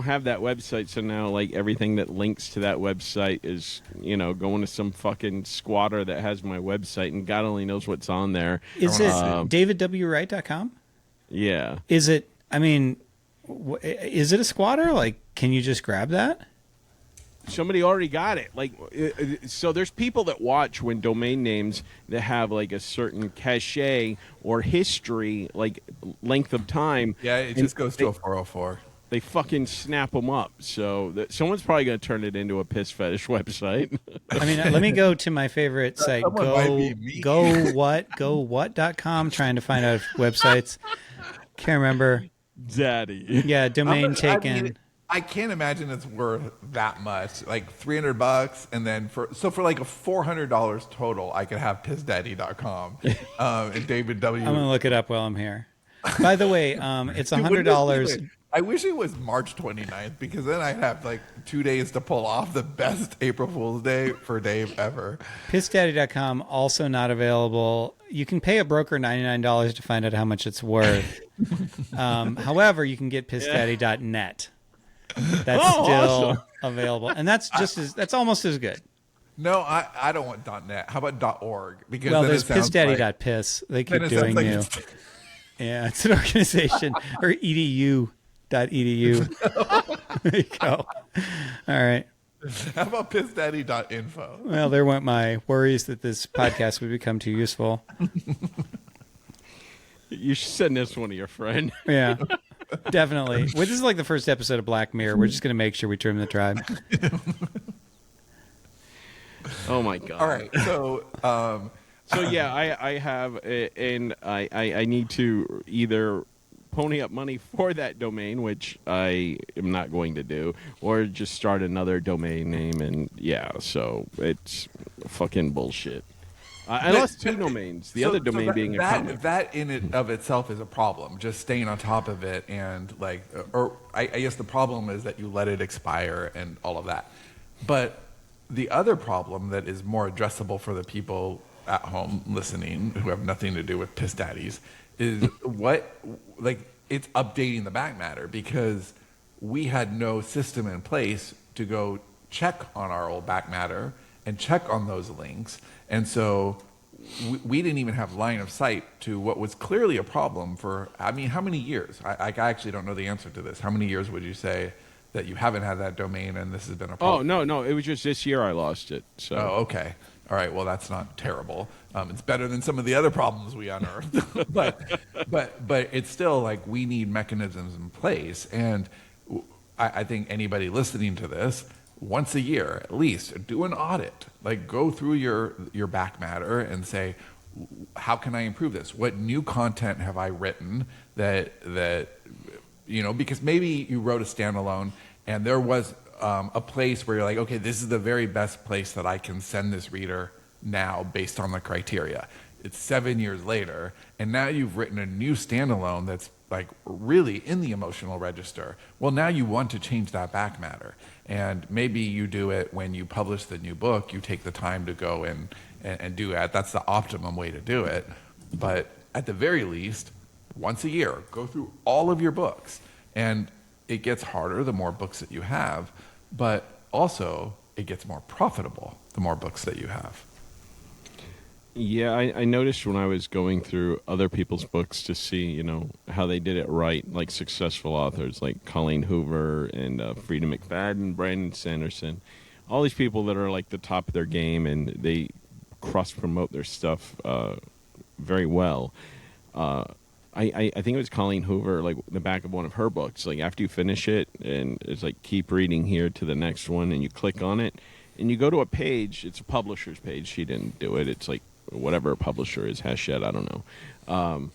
have that website. So now, like, everything that links to that website is, going to some fucking squatter that has my website, and God only knows what's on there. Is it davidwright.com? Yeah. Is it? I mean, is it a squatter? Like, can you just grab that? Somebody already got it. Like, so there's people that watch when domain names that have like a certain cachet or history, like length of time. Yeah, it just goes to a 404. They fucking snap them up. So someone's probably going to turn it into a piss fetish website. I mean, let me go to my favorite site, gowhat.com, trying to find out websites. Can't remember. Daddy. Yeah, domain taken. I can't imagine it's worth that much, like $300, and then for like a $400 total, I could have pissdaddy.com. And David W. I'm gonna look it up while I'm here. By the way, it's $100. I wish it was March 29th, because then I'd have like 2 days to pull off the best April Fool's Day for Dave ever. Pissdaddy.com also not available. You can pay a broker $99 to find out how much it's worth. However, you can get pissdaddy.net. That's still awesome. available, and that's almost as good. No, I don't want .net. How about .org? Because Well, then there's it sounds pissdaddy.piss. They keep then it doing sounds new. like Yeah, it's an organization. Or edu.edu. There you go. All right. How about pissdaddy.info? Well, there went my worries that this podcast would become too useful. You should send this one to your friend. Yeah, definitely. Well, this is like the first episode of Black Mirror. We're just going to make sure we trim the tribe. Oh, my God. All right. So So yeah, I have, and I need to either pony up money for that domain, which I am not going to do, or just start another domain name, and yeah, so it's fucking bullshit. I lost two domains. The other domain being a comic. that in it of itself is a problem. Just staying on top of it, and like, or I guess the problem is that you let it expire and all of that. But the other problem that is more addressable for the people at home listening who have nothing to do with piss daddies is it's updating the back matter, because we had no system in place to go check on our old back matter and check on those links. And so we didn't even have line of sight to what was clearly a problem for, I mean, how many years? I actually don't know the answer to this. How many years would you say that you haven't had that domain and this has been a problem? Oh, no, it was just this year I lost it. So. Oh, okay. All right, well, that's not terrible. It's better than some of the other problems we unearthed. but it's still like we need mechanisms in place. And I think anybody listening to this, once a year at least, do an audit. Like, go through your back matter and say, how can I improve this? What new content have I written that because maybe you wrote a standalone and there was a place where you're like, okay, this is the very best place that I can send this reader now based on the criteria. It's 7 years later, and now you've written a new standalone that's like really in the emotional register. Well, now you want to change that back matter. And maybe you do it when you publish the new book. You take the time to go and do that. That's the optimum way to do it. But at the very least, once a year, go through all of your books. And it gets harder the more books that you have, but also it gets more profitable the more books that you have. Yeah, I noticed when I was going through other people's books to see, how they did it right, like successful authors like Colleen Hoover and Frida McFadden, Brandon Sanderson, all these people that are like the top of their game and they cross-promote their stuff very well. I think it was Colleen Hoover, like the back of one of her books, like after you finish it and it's like keep reading here to the next one and you click on it and you go to a page, it's a publisher's page, she didn't do it, it's like whatever a publisher is, Hachette, I don't know.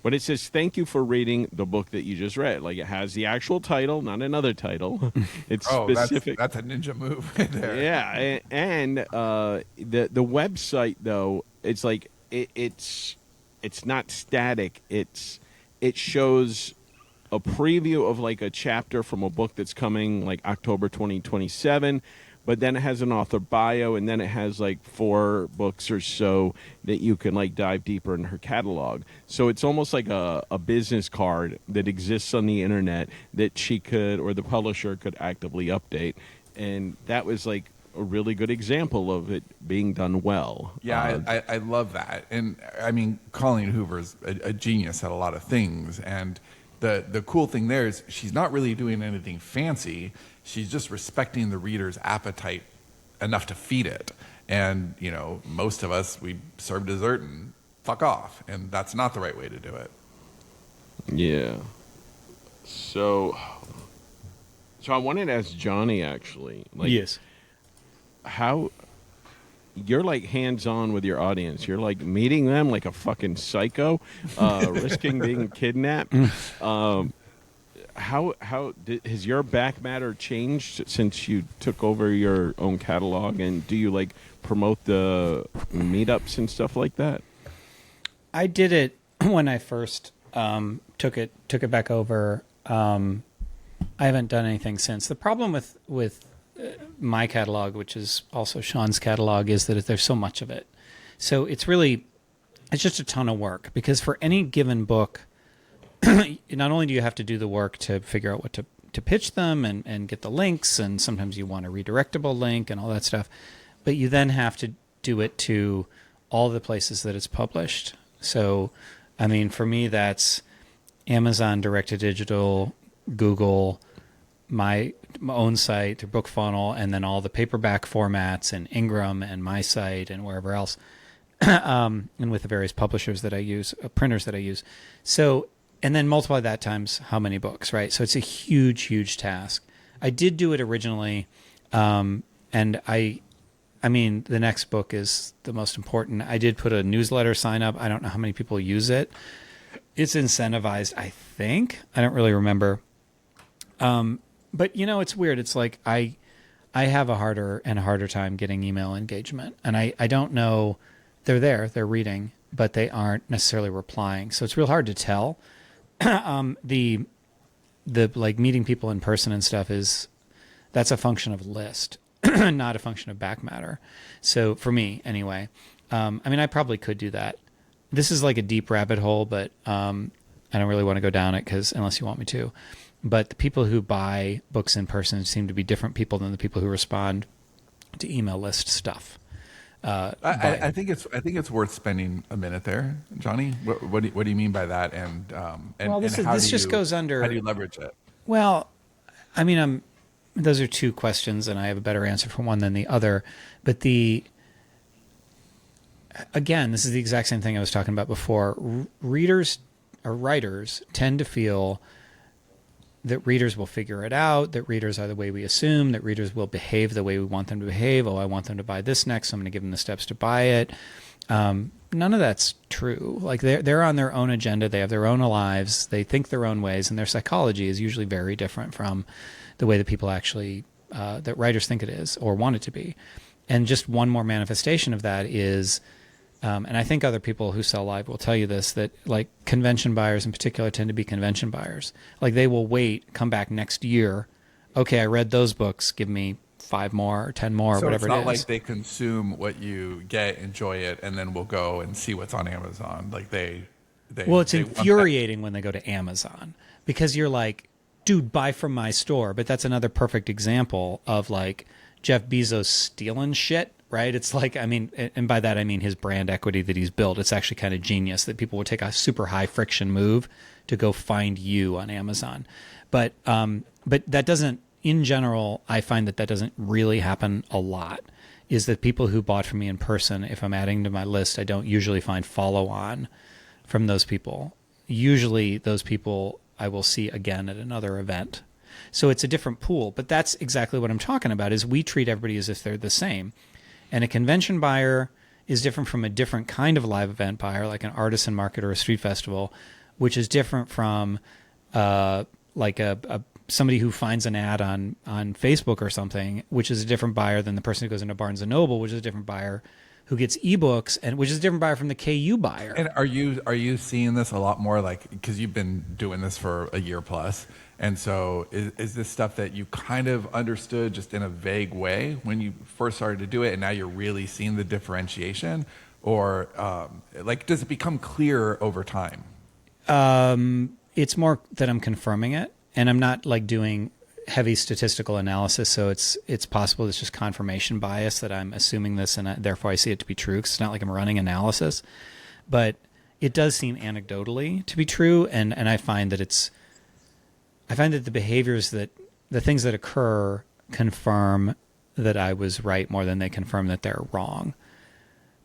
But it says, thank you for reading the book that you just read. Like it has the actual title, not another title. It's specific. That's a ninja move right there. Yeah, and the website though, it's like it's not static. It shows a preview of like a chapter from a book that's coming like October 2027, but then it has an author bio, and then it has like 4 books or so that you can like dive deeper in her catalog. So it's almost like a business card that exists on the internet that she could, or the publisher could actively update. And that was like a really good example of it being done well. Yeah, I love that. And I mean, Colleen Hoover's a genius at a lot of things. And the cool thing there is she's not really doing anything fancy. She's just respecting the reader's appetite enough to feed it. And, most of us, we serve dessert and fuck off. And that's not the right way to do it. Yeah. So I wanted to ask Johnny, actually. Like, yes. How you're like hands-on with your audience. You're like meeting them like a fucking psycho, risking being kidnapped. How has your back matter changed since you took over your own catalog? And do you like promote the meetups and stuff like that? I did it when I first took it back over. I haven't done anything since. The problem with my catalog, which is also Sean's catalog, is that there's so much of it. So it's just a ton of work, because for any given book, not only do you have to do the work to figure out what to pitch them and get the links, and sometimes you want a redirectable link and all that stuff, but you then have to do it to all the places that it's published. So, I mean, for me, that's Amazon direct-to-digital, Google, my own site, through BookFunnel, and then all the paperback formats and Ingram and my site and wherever else, and with the various publishers that I use, printers that I use. So, and then multiply that times how many books, right? So it's a huge, huge task. I did do it originally, and I mean, the next book is the most important. I did put a newsletter sign up. I don't know how many people use it. It's incentivized, I think. I don't really remember. But it's weird. It's like I have a harder and harder time getting email engagement, and I don't know. They're reading, but they aren't necessarily replying. So it's real hard to tell. The like meeting people in person and stuff that's a function of list, not a function of back matter. So for me, anyway, I mean, I probably could do that. This is like a deep rabbit hole, but I don't really want to go down it unless you want me to. But the people who buy books in person seem to be different people than the people who respond to email list stuff. I think it's worth spending a minute there, Johnny. What do you mean by that? And well, this just goes under. How do you leverage it? Well, I mean, those are two questions, and I have a better answer for one than the other. But again, this is the exact same thing I was talking about before. Readers or writers tend to feel that readers will figure it out, that readers are the way we assume, that readers will behave the way we want them to behave. Oh, I want them to buy this next, so I'm going to give them the steps to buy it. None of that's true. Like they're on their own agenda. They have their own lives. They think their own ways, and their psychology is usually very different from the way that people actually, that writers think it is or want it to be. And just one more manifestation of that is, and I think other people who sell live will tell you this, that like convention buyers in particular tend to be convention buyers. Like they will wait, come back next year. Okay, I read those books. Give me 5 more or 10 more, or whatever it is. So it's not like they consume what you get, enjoy it, and then will go and see what's on Amazon. Like well, it's infuriating when they go to Amazon because you're like, dude, buy from my store. But that's another perfect example of like Jeff Bezos stealing shit. Right. It's like, I mean, and by that, I mean his brand equity that he's built. It's actually kind of genius that people would take a super high friction move to go find you on Amazon. But that doesn't, in general, I find that doesn't really happen a lot, is that people who bought from me in person, if I'm adding to my list, I don't usually find follow on from those people. Usually those people I will see again at another event. So it's a different pool. But that's exactly what I'm talking about, is we treat everybody as if they're the same. And a convention buyer is different from a different kind of live event buyer, like an artisan market or a street festival, which is different from like somebody who finds an ad on Facebook or something, which is a different buyer than the person who goes into Barnes & Noble, which is a different buyer who gets ebooks, and which is a different buyer from the KU buyer. And are you seeing this a lot more, like, because you've been doing this for a year plus? And so is this stuff that you kind of understood just in a vague way when you first started to do it, and now you're really seeing the differentiation? Or like, does it become clearer over time? It's more that I'm confirming it, and I'm not like doing heavy statistical analysis. So it's possible it's just confirmation bias that I'm assuming this, and therefore I see it to be true, because it's not like I'm running analysis. But it does seem anecdotally to be true, and I find that the behaviors the things that occur confirm that I was right more than they confirm that they're wrong.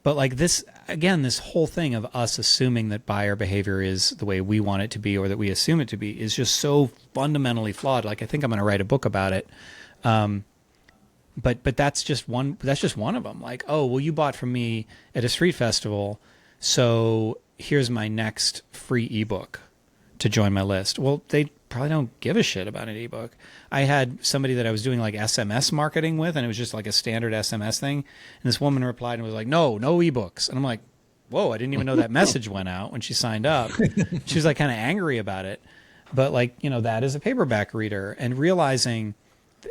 But like this, again, this whole thing of us assuming that buyer behavior is the way we want it to be, or that we assume it to be, is just so fundamentally flawed. Like, I think I'm going to write a book about it. But that's just one of them. Like, oh, well, you bought from me at a street festival, so here's my next free ebook to join my list. Well, they probably don't give a shit about an ebook. I had somebody that I was doing like SMS marketing with, and it was just like a standard SMS thing. And this woman replied and was like, no ebooks. And I'm like, whoa, I didn't even know that message went out when she signed up. She was like kind of angry about it. But like, that is a paperback reader, and realizing,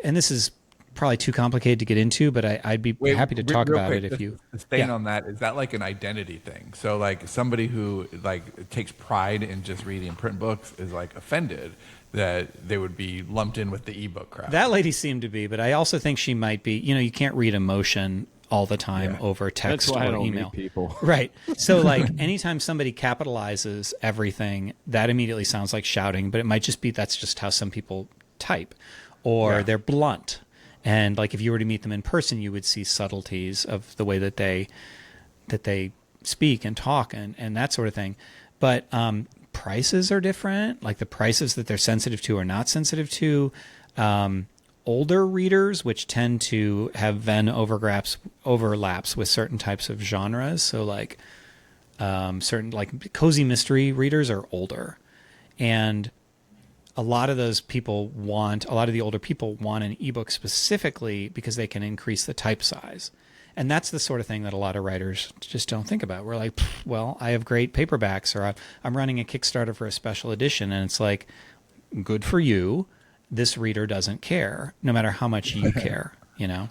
and this is probably too complicated to get into, but I'd be happy to talk about it if you... Staying on that, is that like an identity thing? So like somebody who like takes pride in just reading print books is like offended that they would be lumped in with the ebook crowd. That lady seemed to be, but I also think she might be, you can't read emotion all the time over text That's why or I don't email. meet people. Right. So like anytime somebody capitalizes everything, that immediately sounds like shouting, but it might just be that's just how some people type, or they're blunt. And like if you were to meet them in person, you would see subtleties of the way that they speak and talk and that sort of thing. But prices are different, like the prices that they're sensitive to or not sensitive to. older readers, which tend to have Venn overlaps with certain types of genres. So like certain like cozy mystery readers are older, and a lot of the older people want an ebook specifically because they can increase the type size. And that's the sort of thing that a lot of writers just don't think about. We're like, well, I have great paperbacks, or I'm running a Kickstarter for a special edition. And it's like, good for you. This reader doesn't care, no matter how much you care, you know?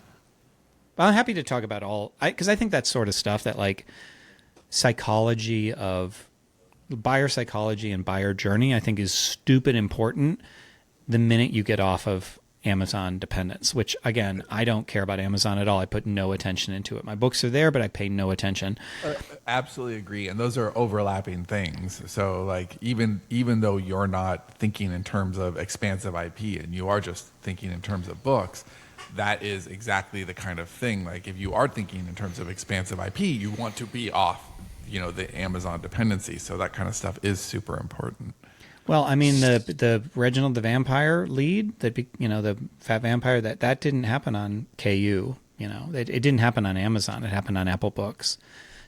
But I'm happy to talk about because I think that sort of stuff, that like buyer psychology and buyer journey, I think is stupid important the minute you get off of Amazon dependence, which again, I don't care about Amazon at all. I put no attention into it. My books are there, but I pay no attention. Absolutely agree. And those are overlapping things. So like, even though you're not thinking in terms of expansive IP and you are just thinking in terms of books, that is exactly the kind of thing. Like if you are thinking in terms of expansive IP, you want to be off, the Amazon dependency. So that kind of stuff is super important. Well, I mean, the Reginald the Vampire lead, the Fat Vampire, that didn't happen on KU. It didn't happen on Amazon. It happened on Apple Books.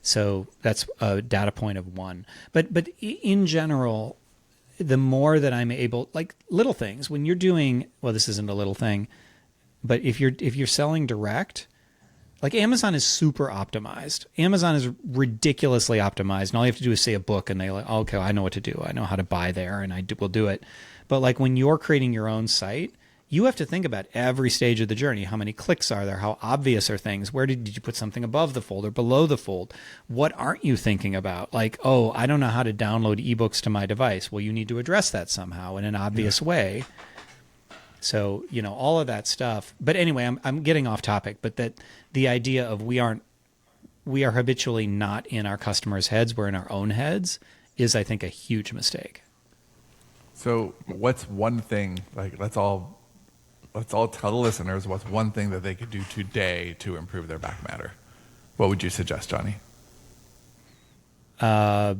So that's a data point of one. But in general, the more that I'm able, like little things, when you're doing, well, this isn't a little thing, but if you're selling direct, like Amazon is super optimized. Amazon is ridiculously optimized. And all you have to do is say a book and they like, oh, okay, I know what to do. I know how to buy there and will do it. But like when you're creating your own site, you have to think about every stage of the journey. How many clicks are there? How obvious are things? Where did you put something above the fold or below the fold? What aren't you thinking about? Like, oh, I don't know how to download ebooks to my device. Well, you need to address that somehow in an obvious way. So, all of that stuff. But anyway, I'm getting off topic, but that the idea of we are habitually not in our customers' heads, we're in our own heads, is, I think, a huge mistake. So what's one thing, like, let's all tell the listeners what's one thing that they could do today to improve their back matter. What would you suggest, Johnny? I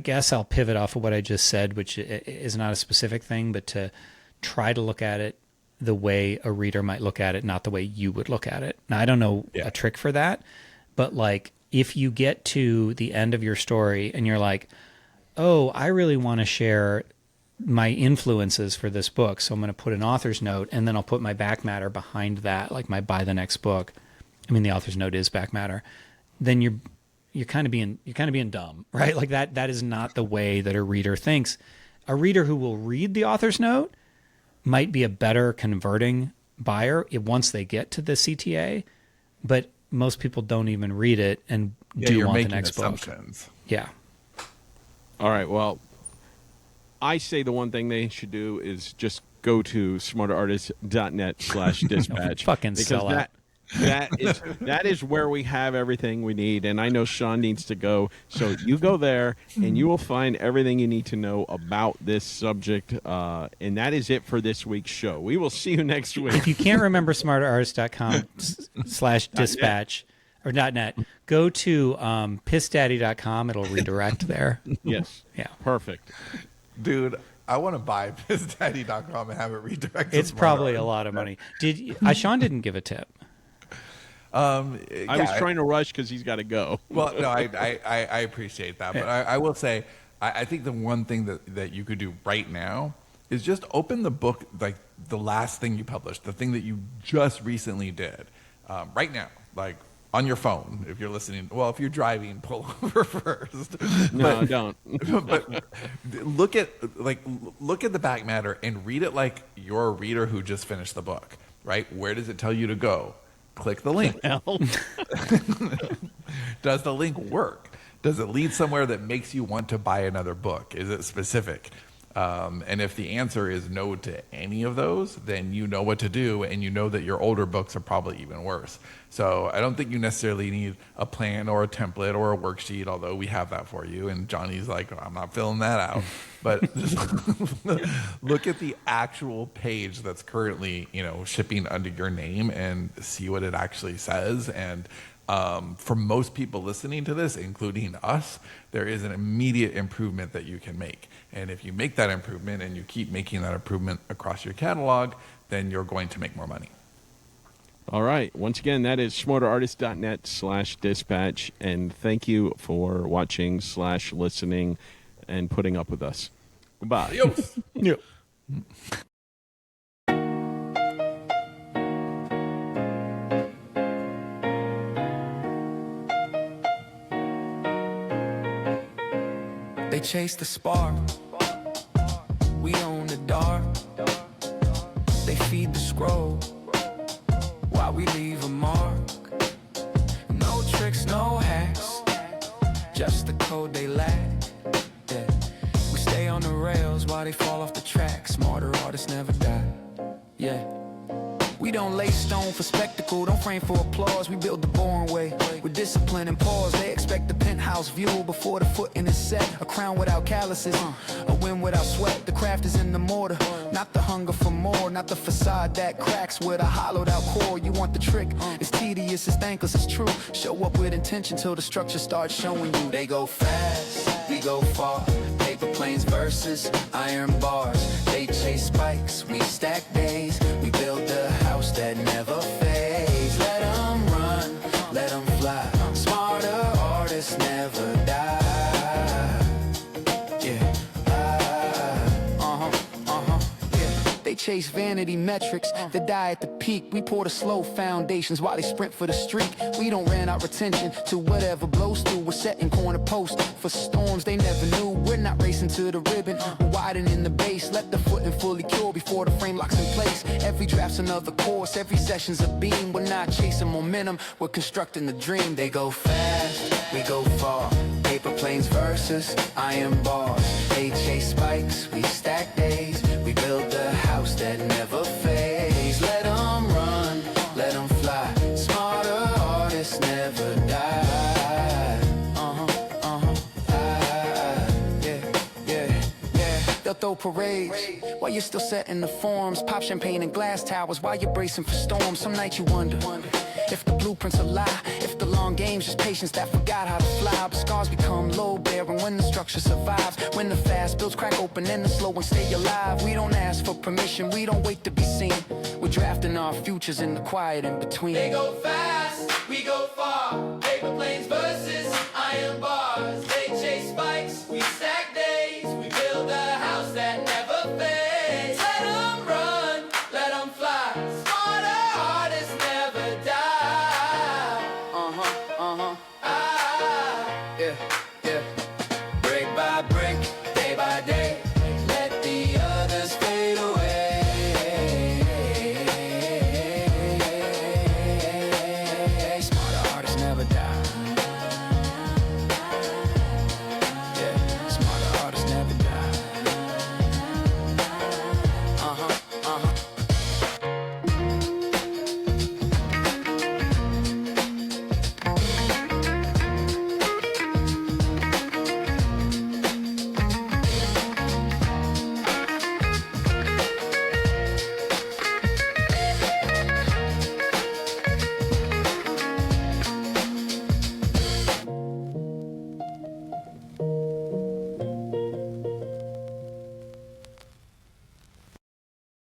guess I'll pivot off of what I just said, which is not a specific thing, but to try to look at it the way a reader might look at it, not the way you would look at it. Now, I don't know a trick for that, but like if you get to the end of your story and you're like, oh, I really want to share my influences for this book, so I'm going to put an author's note and then I'll put my back matter behind that, like my buy the next book. I mean, the author's note is back matter. Then you're kind of being dumb, right? Like that is not the way that a reader thinks. A reader who will read the author's note might be a better converting buyer once they get to the CTA, but most people don't even read it and do want the next book. Yeah. All right. Well, I say the one thing they should do is just go to smarterartist.net/dispatch. Fucking sell out. That is where we have everything we need, and I know Sean needs to go, so you go there and you will find everything you need to know about this subject, and that is it for this week's show. We will see you next week. If you can't remember smarterartist.com/dispatch or .net, go to pissdaddy.com. It'll redirect there. Yes. Yeah. Perfect. Dude, I want to buy pissdaddy.com and have it redirected. It's probably a lot of money. Sean didn't give a tip. I was trying to rush because he's got to go. Well, no, I appreciate that. But I will say, I think the one thing that you could do right now is just open the book, like the last thing you published, the thing that you just recently did, right now, like on your phone. If you're listening, well, if you're driving, pull over first. No, don't. But look at the back matter and read it like you're a reader who just finished the book, right? Where does it tell you to go? Click the link. Does the link work? Does it lead somewhere that makes you want to buy another book? Is it specific? And if the answer is no to any of those, then you know what to do, and you know that your older books are probably even worse. So I don't think you necessarily need a plan or a template or a worksheet, although we have that for you. And Johnny's like, I'm not filling that out. But just look at the actual page that's currently, shipping under your name and see what it actually says. And for most people listening to this, including us, there is an immediate improvement that you can make. And if you make that improvement and you keep making that improvement across your catalog, then you're going to make more money. All right. Once again, that is smarterartist.net/dispatch. And thank you for watching / listening and putting up with us. Goodbye. Adios. Yeah. They chase the spark, we own the dark. They feed the scroll while we leave a mark. No tricks, no hacks, just the code they lack. Yeah. We stay on the rails while they fall off the track. Smarter artists never die. Yeah. We don't lay stone for spectacle, don't frame for applause. We build the boring way with discipline and pause. They expect the penthouse view before the footing is set. A crown without calluses, a win without sweat. The craft is in the mortar, not the hunger for more. Not the facade that cracks with a hollowed out core. You want the trick, it's tedious, it's thankless, it's true. Show up with intention till the structure starts showing you. They go fast, we go far. Paper planes versus iron bars. They chase spikes, we stack days. We build the house that never fades. Let them run, let them fly. Smarter artists never die. Yeah. Yeah. They chase vanity metrics that die at the peak. We pour the slow foundations while they sprint for the streak. We don't rent out retention to whatever blows through. We're setting corner posts for storms they never knew. We're not racing to the ribbon, we're widening the base. Let the footing fully cure before the frame locks in place. Every draft's another course, every session's a beam. We're not chasing momentum, we're constructing the dream. They go fast, we go far. Paper planes versus iron bars. They chase spikes, we stack days. We build the house that never fades. Let them run, let them fly. Smarter artists never die. They'll throw parades while you're still setting the forms. Pop champagne and glass towers while you're bracing for storms. Some nights you wonder if the blueprint's a lie, if the long game's just patience that forgot how to fly. But scars become load-bearing when the structure survives. When the fast builds crack open and the slow ones stay alive. We don't ask for permission, we don't wait to be seen. We're drafting our futures in the quiet in between. They go fast, we go far. Paper planes versus iron bars. They chase spikes, we stack days. We build a house that never fades. Let them run, let them fly. Smarter artists never die. Yeah.